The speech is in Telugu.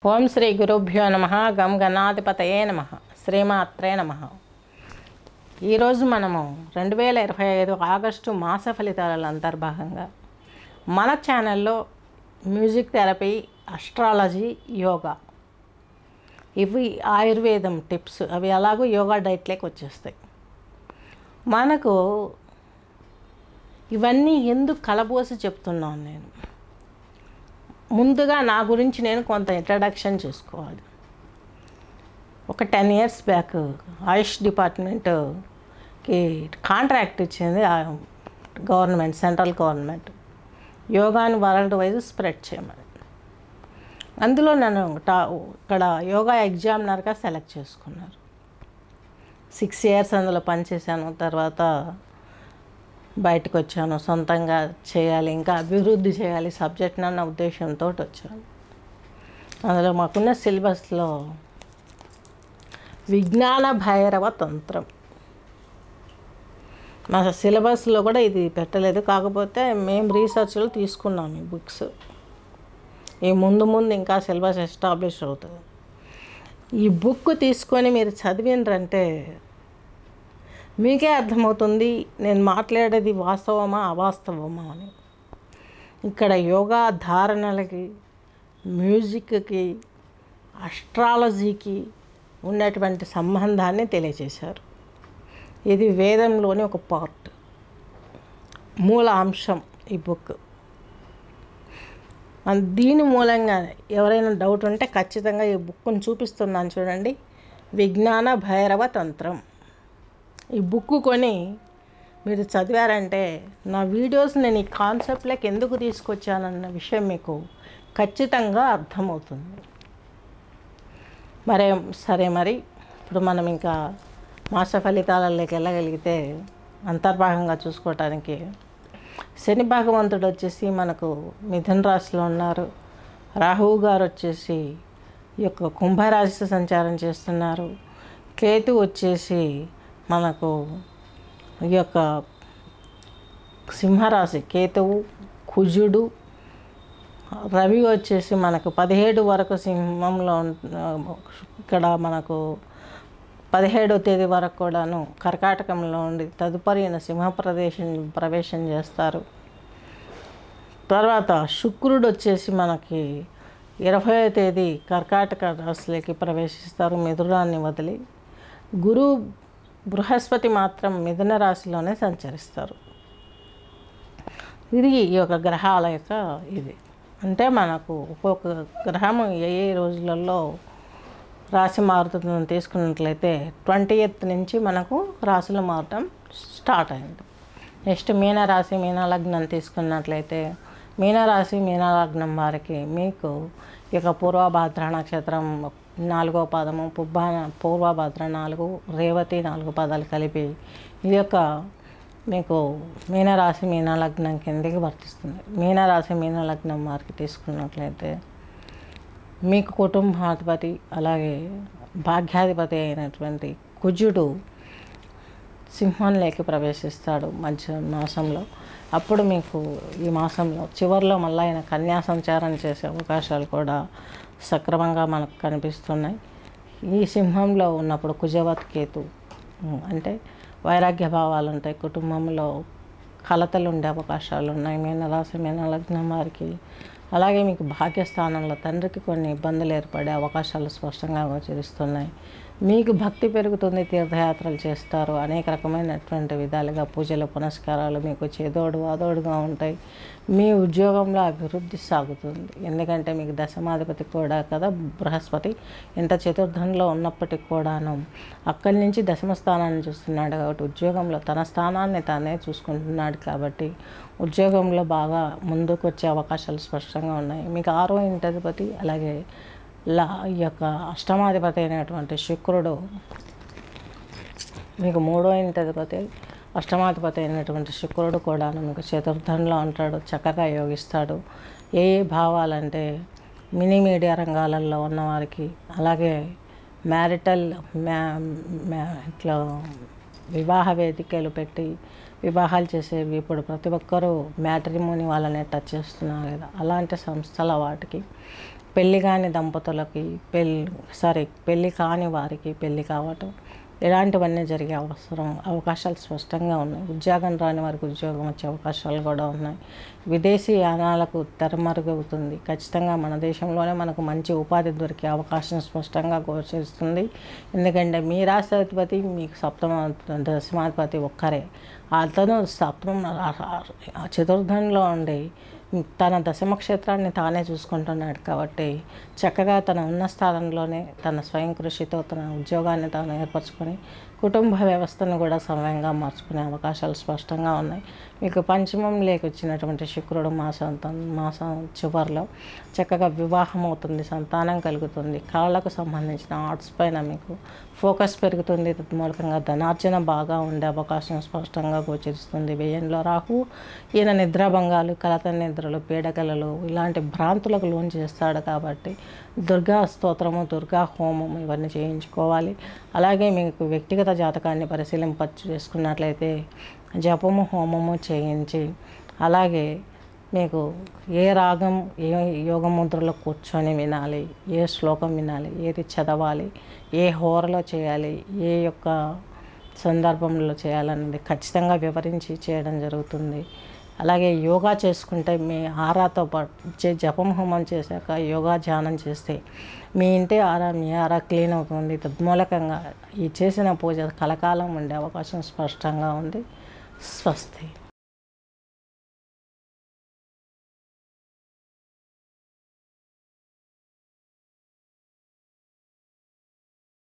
ఓం శ్రీ గురుభ్యో నమ గం గణాధిపతయే నమ శ్రీమాత్రే నమ. ఈరోజు మనము 2025 ఆగస్టు మాస ఫలితాల అంతర్భాగంగా మన ఛానల్లో మ్యూజిక్ థెరపీ, అస్ట్రాలజీ, యోగా, ఇవి ఆయుర్వేదం టిప్స్, అవి అలాగూ యోగా డైట్లోకి వచ్చేస్తాయి. మనకు ఇవన్నీ ఎందుకు కలబోసి చెప్తున్నాను నేను? ముందుగా నా గురించి నేను కొంత ఇంట్రడక్షన్ చేసుకోవాలి. ఒక 10 years బ్యాక్ ఆయుష్ డిపార్ట్మెంట్కి కాంట్రాక్ట్ ఇచ్చింది గవర్నమెంట్, సెంట్రల్ గవర్నమెంట్, యోగాని వరల్డ్ వైజ్ స్ప్రెడ్ చేయమని. అందులో నన్ను ఇక్కడ యోగా ఎగ్జామినర్గా సెలెక్ట్ చేసుకున్నారు. 6 years అందులో పనిచేశాను. తర్వాత బయటకు వచ్చాను. సొంతంగా చేయాలి, ఇంకా అభివృద్ధి చేయాలి సబ్జెక్ట్ అన్న ఉద్దేశంతో వచ్చాను. అందులో మాకున్న సిలబస్లో విజ్ఞాన భైరవ తంత్రం, మా సిలబస్లో కూడా ఇది పెట్టలేదు. కాకపోతే మేము రీసెర్చ్లో తీసుకున్నాం ఈ బుక్స్. ఈ ముందు ఇంకా సిలబస్ ఎస్టాబ్లిష్ అవుతుంది. ఈ బుక్ తీసుకొని మీరు చదివినరంటే మీకే అర్థమవుతుంది నేను మాట్లాడేది వాస్తవమా అవాస్తవమా అని. ఇక్కడ యోగా ధారణలకి, మ్యూజిక్కి, అస్ట్రాలజీకి ఉన్నటువంటి సంబంధాన్ని తెలియజేశారు. ఇది వేదంలోని ఒక పార్ట్, మూల అంశం ఈ బుక్. దీని మూలంగా ఎవరైనా డౌట్ ఉంటే ఖచ్చితంగా ఈ బుక్ని చూపిస్తున్నాను చూడండి. విజ్ఞాన భైరవ తంత్రం. ఈ బుక్ కొని మీరు చదివారంటే నా వీడియోస్ నేను ఈ కాన్సెప్ట్లోకి ఎందుకు తీసుకొచ్చానన్న విషయం మీకు ఖచ్చితంగా అర్థమవుతుంది. మరి ఇప్పుడు మనం ఇంకా మాస ఫలితాలలోకి వెళ్ళగలిగితే అంతర్భాగంగా చూసుకోవటానికి శని భగవంతుడు వచ్చేసి మనకు మిథున రాశిలో ఉన్నారు. రాహువు గారు వచ్చేసి ఈ యొక్క కుంభరాశి సంచారం చేస్తున్నారు. కేతు వచ్చేసి మనకు ఈ యొక్క సింహరాశి, కేతువు, కుజుడు, రవి వచ్చేసి మనకు 17 వరకు సింహంలో, ఇక్కడ మనకు 17వ తేదీ వరకు కూడాను కర్కాటకంలో ఉండి తదుపరి సింహ ప్రవేశం చేస్తారు. తర్వాత శుక్రుడు వచ్చేసి మనకి 20వ తేదీ కర్కాటక రాశిలోకి ప్రవేశిస్తారు మిథునాన్ని వదిలి. బృహస్పతి మాత్రం మిథున రాశిలోనే సంచరిస్తారు. ఇది ఈ యొక్క గ్రహాల యొక్క ఇది. అంటే మనకు ఒక్కొక్క గ్రహం ఏ రోజులలో రాశి మారుతుందని తీసుకున్నట్లయితే 20th నుంచి మనకు రాశులు మారటం స్టార్ట్ అయింది. నెక్స్ట్ మీనరాశి, మీనలగ్నం తీసుకున్నట్లయితే మీనరాశి, మీనలగ్నం వారికి మీకు ఈ యొక్క పూర్వభాద్ర నక్షత్రం 4వ పాదము, పూర్వభాద్ర 4, రేవతి 4 పాదాలు కలిపి ఈ యొక్క మీకు మీనరాశి, మీనలగ్నం కిందకి వర్తిస్తుంది. మీనరాశి, మీనలగ్నం వారికి తీసుకున్నట్లయితే మీకు కుటుంబాధిపతి అలాగే భాగ్యాధిపతి అయినటువంటి కుజుడు సింహంలోకి ప్రవేశిస్తాడు మధ్య మాసంలో. అప్పుడు మీకు ఈ మాసంలో చివరిలో మళ్ళీ ఆయన కన్యా సంచారం చేసే అవకాశాలు కూడా సక్రమంగా మనకు కనిపిస్తున్నాయి. ఈ సింహంలో ఉన్నప్పుడు కుజవత్ కేతు అంటే వైరాగ్య భావాలు ఉంటాయి, కుటుంబంలో కలతలు ఉండే అవకాశాలు ఉన్నాయి మీనరాశి, మీనలగ్నం వారికి. అలాగే మీకు భాగ్యస్థానంలో తండ్రికి కొన్ని ఇబ్బందులు ఏర్పడే అవకాశాలు స్పష్టంగా గోచరిస్తున్నాయి. మీకు భక్తి పెరుగుతుంది, తీర్థయాత్రలు చేస్తారు, అనేక రకమైనటువంటి విధాలుగా పూజలు పునస్కారాలు మీకు చేదోడు వాదోడుగా ఉంటాయి. మీ ఉద్యోగంలో అభివృద్ధి సాగుతుంది. ఎందుకంటే మీకు దశమాధిపతి కూడా కదా బృహస్పతి. ఎంత చతుర్థంలో ఉన్నప్పటికీ కూడాను అక్కడి నుంచి దశమ స్థానాన్ని చూస్తున్నాడు కాబట్టి ఉద్యోగంలో తన స్థానాన్ని తానే చూసుకుంటున్నాడు కాబట్టి ఉద్యోగంలో బాగా ముందుకు వచ్చే అవకాశాలు స్పష్టంగా ఉన్నాయి. మీకు 6వ ఇంటాధిపతి అలాగే ఈ యొక్క అష్టమాధిపతి అయినటువంటి శుక్రుడు మీకు 3వ ఇంటాధిపతి, అష్టమాధిపతి అయినటువంటి శుక్రుడు కూడా మీకు చతుర్థంలో ఉంటాడు, చక్కగా యోగిస్తాడు. ఏ భావాలంటే మినీ మీడియా రంగాలలో ఉన్నవారికి, అలాగే మ్యారిటల్ ఇట్లా వివాహ వేదికలు పెట్టి వివాహాలు చేసేవి ఇప్పుడు ప్రతి ఒక్కరూ మ్యాట్రిమోని వాళ్ళనే టచ్ చేస్తున్నారు కదా, అలాంటి సంస్థల వాటికి పెళ్ళి కాని దంపతులకి పెళ్ళి కాని వారికి పెళ్ళి కావటం, ఇలాంటివన్నీ జరిగే అవకాశాలు స్పష్టంగా ఉన్నాయి. ఉద్యోగం రాని వారికి ఉద్యోగం వచ్చే అవకాశాలు కూడా ఉన్నాయి. విదేశీ యానాలకు తెరమరుగవుతుంది. ఖచ్చితంగా మన దేశంలోనే మనకు మంచి ఉపాధి దొరికే అవకాశం స్పష్టంగా గోచరిస్తుంది. ఎందుకంటే మీ రాష్ట్రాధిపతి మీకు దశమాధిపతి ఒక్కరే. అతను చతుర్థంలో ఉండి తన దశమ క్షేత్రాన్ని తానే చూసుకుంటున్నాడు కాబట్టి చక్కగా తన ఉన్న స్థానంలోనే తన స్వయం కృషితో తన ఉద్యోగాన్ని తాను ఏర్పరచుకొని కుటుంబ వ్యవస్థను కూడా సమయంగా మార్చుకునే అవకాశాలు స్పష్టంగా ఉన్నాయి. మీకు పంచమం వచ్చినటువంటి శుక్రుడు మాసం చివరిలో చక్కగా వివాహం అవుతుంది, సంతానం కలుగుతుంది, కళలకు సంబంధించిన ఆర్ట్స్ పైన మీకు ఫోకస్ పెరుగుతుంది. తత్మూలకంగా ధనార్జన బాగా ఉండే అవకాశం స్పష్టంగా గోచరిస్తుంది. వ్యయంలో రాహు ఈయన నిద్రాభంగాలు, కలత నిద్రలు, పీడకలలు ఇలాంటి భ్రాంతులకు లోన్ చేస్తాడు కాబట్టి దుర్గా స్తోత్రము, దుర్గా హోమం ఇవన్నీ చేయించుకోవాలి. అలాగే మీకు వ్యక్తిగత జాతకాన్ని చేసుకున్నట్లయితే జపము, హోమము చేయించి, అలాగే మీకు ఏ రాగం, ఏ యోగ ముద్రలో కూర్చొని వినాలి, ఏ శ్లోకం వినాలి, ఏది చదవాలి, ఏ హోరలో చేయాలి, ఏ యొక్క సందర్భంలో చేయాలన్నది ఖచ్చితంగా వివరించి చేయడం జరుగుతుంది. అలాగే యోగా చేసుకుంటే మీ ఆరాతో పాటు జపం హోమం చేశాక యోగా ధ్యానం చేస్తే మీ ఆరా క్లీన్ అవుతుంది. తద్మూలకంగా ఈ చేసిన పూజ కలకాలం ఉండే అవకాశం స్పష్టంగా ఉంది. స్వస్తి.